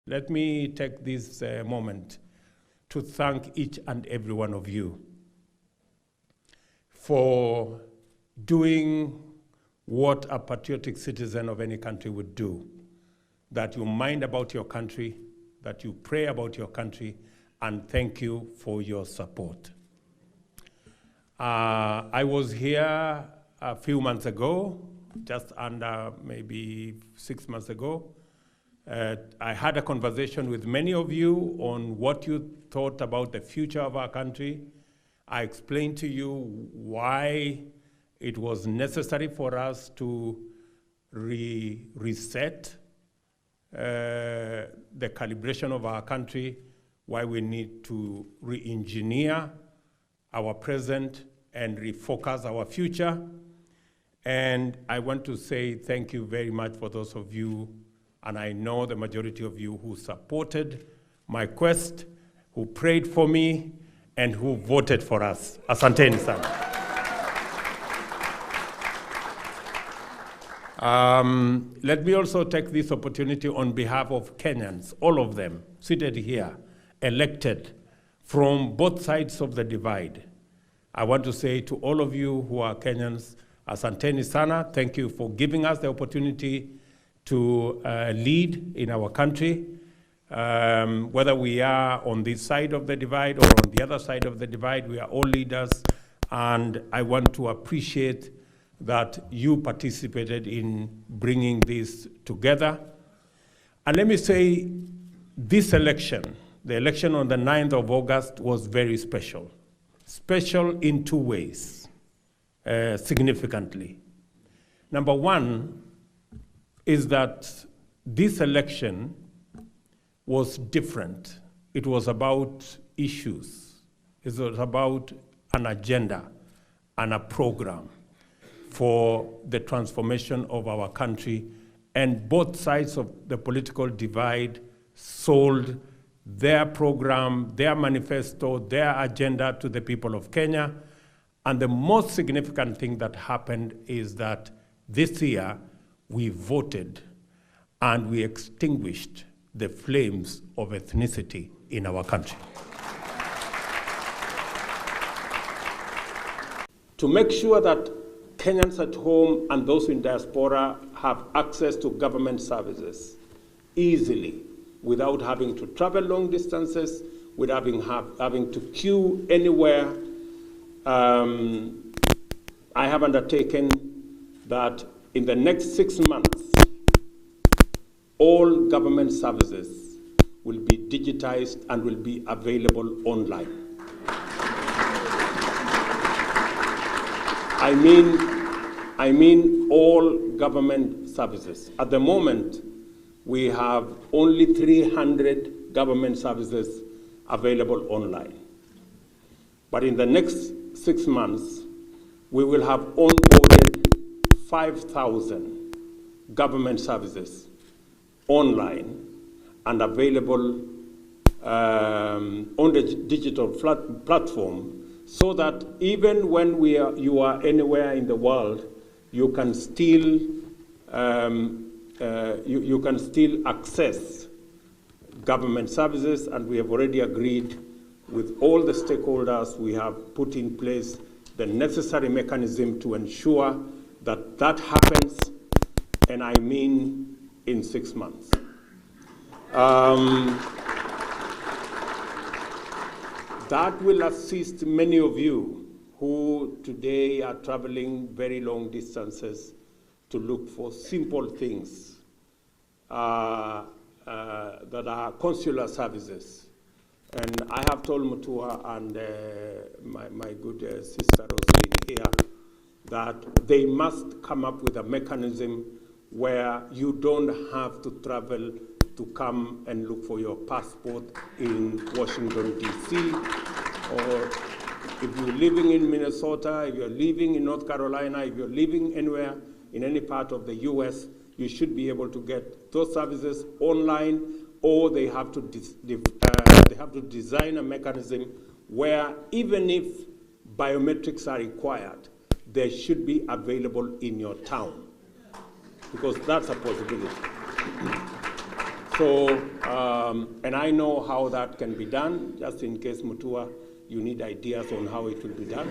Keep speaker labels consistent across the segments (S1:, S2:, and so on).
S1: Let me take this moment to thank each and every one of you for doing what a patriotic citizen of any country would do, that you mind about your country, that you pray about your country, and thank you for your support. I was here a few months ago, just under maybe 6 months ago. I had a conversation with many of you on what you thought about the future of our country. I explained to you why it was necessary for us to reset the calibration of our country, why we need to re-engineer our present and refocus our future. And I want to say thank you very much for those of you, and I know the majority of you who supported my quest, who prayed for me, and who voted for us. Asanteni sana. Let me also take this opportunity on behalf of Kenyans, all of them seated here, elected from both sides of the divide. I want to say to all of you who are Kenyans, asanteni sana, thank you for giving us the opportunity to lead in our country. Whether we are on this side of the divide or on the other side of the divide, we are all leaders, and I want to appreciate that you participated in bringing this together. And let me say, this election, the election on the 9th of August, was very special. Special in two ways, significantly. Number one is that this election was different. It was about issues. It was about an agenda and a program for the transformation of our country, and both sides of the political divide sold their program, their manifesto, their agenda to the people of Kenya. And the most significant thing that happened is that this year we voted and we extinguished the flames of ethnicity in our country. To make sure that Kenyans at home and those in diaspora have access to government services easily, without having to travel long distances, without having to queue anywhere. I have undertaken that in the next 6 months, all government services will be digitized and will be available online. I mean all government services. At the moment, we have only 300 government services available online. But in the next 6 months, we will have onboarded 5,000 government services online and available on the digital platform, so that even when you are anywhere in the world, you can still you can still access government services. And we have already agreed with all the stakeholders. We have put in place the necessary mechanism to ensure that that happens, and I mean in 6 months. That will assist many of you who today are traveling very long distances to look for simple things that are consular services. And I have told Mutua and my good sister Rosaline here that they must come up with a mechanism where you don't have to travel to come and look for your passport in Washington, D.C., or if you're living in Minnesota, if you're living in North Carolina, if you're living anywhere in any part of the U.S., you should be able to get those services online, or they have to design a mechanism where even if biometrics are required, they should be available in your town, because that's a possibility. So, and I know how that can be done, just in case, Mutua, you need ideas on how it will be done.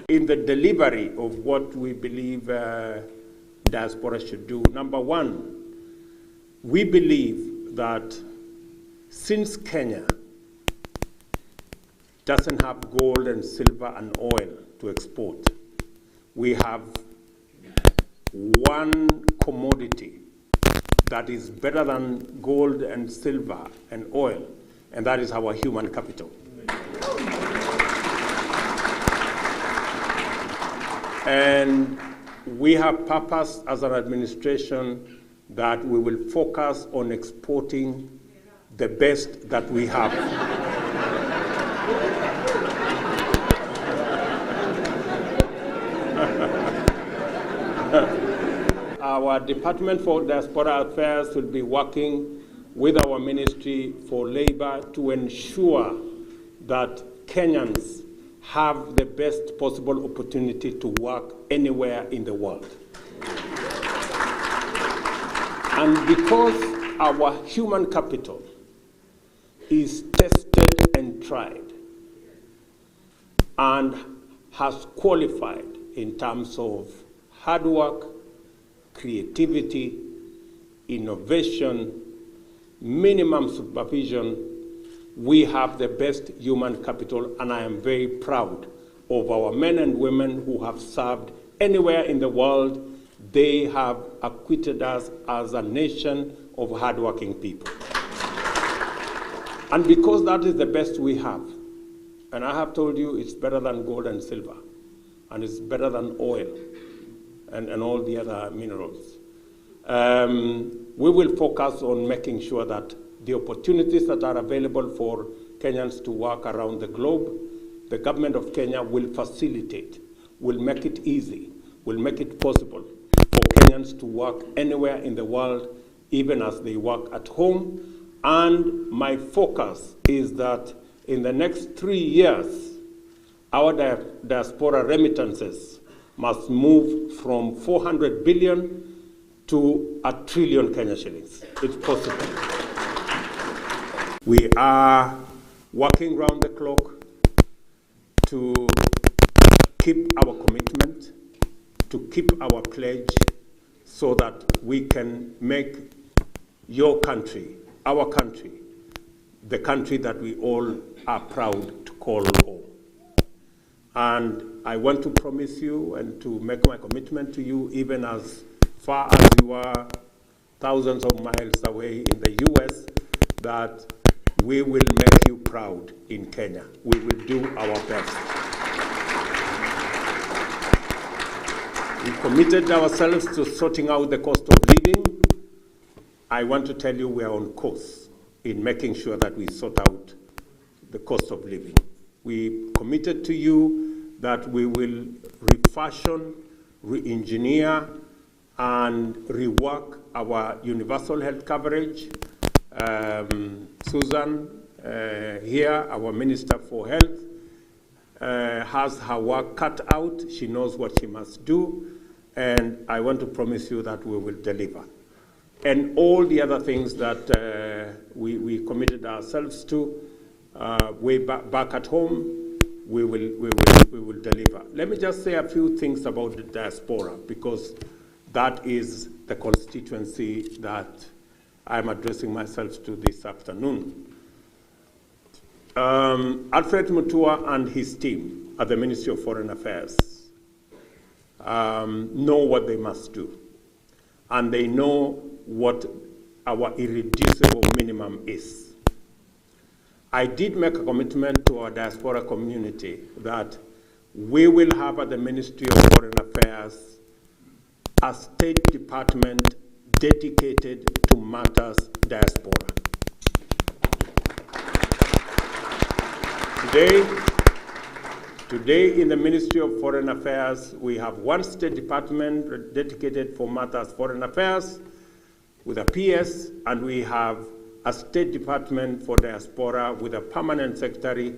S1: In the delivery of what we believe diaspora should do, number one, we believe that since Kenya doesn't have gold and silver and oil to export, we have one commodity that is better than gold and silver and oil, and that is our human capital. And we have purposed as an administration that we will focus on exporting the best that we have. Our Department for Diaspora Affairs will be working with our Ministry for Labor to ensure that Kenyans have the best possible opportunity to work anywhere in the world. And because our human capital is tested and tried and has qualified in terms of hard work, creativity, innovation, minimum supervision, we have the best human capital, and I am very proud of our men and women who have served anywhere in the world. They have acquitted us as a nation of hardworking people. And because that is the best we have, and I have told you it's better than gold and silver, and it's better than oil and all the other minerals, we will focus on making sure that the opportunities that are available for Kenyans to work around the globe, the government of Kenya will facilitate, will make it easy, will make it possible for Kenyans to work anywhere in the world, even as they work at home. And my focus is that in the next 3 years, our diaspora remittances must move from 400 billion to 1 trillion Kenya shillings. It's possible. We are working round the clock to keep our commitment, to keep our pledge, so that we can make your country, our country, the country that we all are proud to call home. And I want to promise you and to make my commitment to you, even as far as you are thousands of miles away in the US, that we will make you proud in Kenya. We will do our best. We committed ourselves to sorting out the cost of living. I want to tell you we are on course in making sure that we sort out the cost of living. We committed to you that we will refashion, re-engineer, and rework our universal health coverage. Susan here, our Minister for Health, has her work cut out. She knows what she must do, and I want to promise you that we will deliver. And all the other things that we committed ourselves to way back at home, we will deliver. Let me just say a few things about the diaspora, because that is the constituency that I'm addressing myself to this afternoon. Alfred Mutua and his team at the Ministry of Foreign Affairs know what they must do, and they know what our irreducible minimum is. I did make a commitment to our diaspora community that we will have at the Ministry of Foreign Affairs a State Department dedicated to matters diaspora. Today in the Ministry of Foreign Affairs, we have one State Department dedicated for matters foreign affairs with a PS, and we have a State Department for diaspora with a permanent secretary,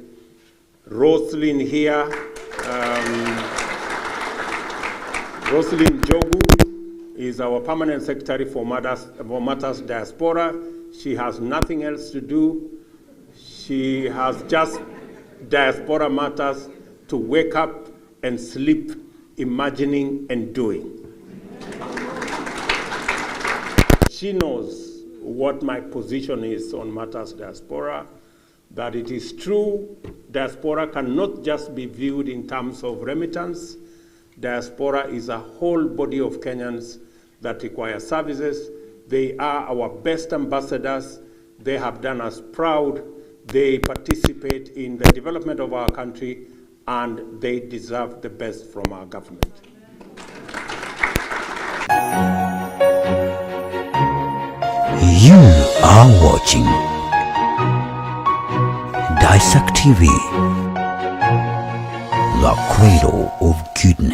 S1: Roslyn here, Roslyn Jogu, is our permanent secretary for Matters Diaspora. She has nothing else to do. She has just Diaspora Matters to wake up and sleep, imagining and doing. She knows what my position is on Matters Diaspora, that it is true diaspora cannot just be viewed in terms of remittance. Diaspora is a whole body of Kenyans that require services. They are our best ambassadors. They have done us proud. They participate in the development of our country, and they deserve the best from our government.
S2: You are watching DAESAK TV, the cradle of goodness.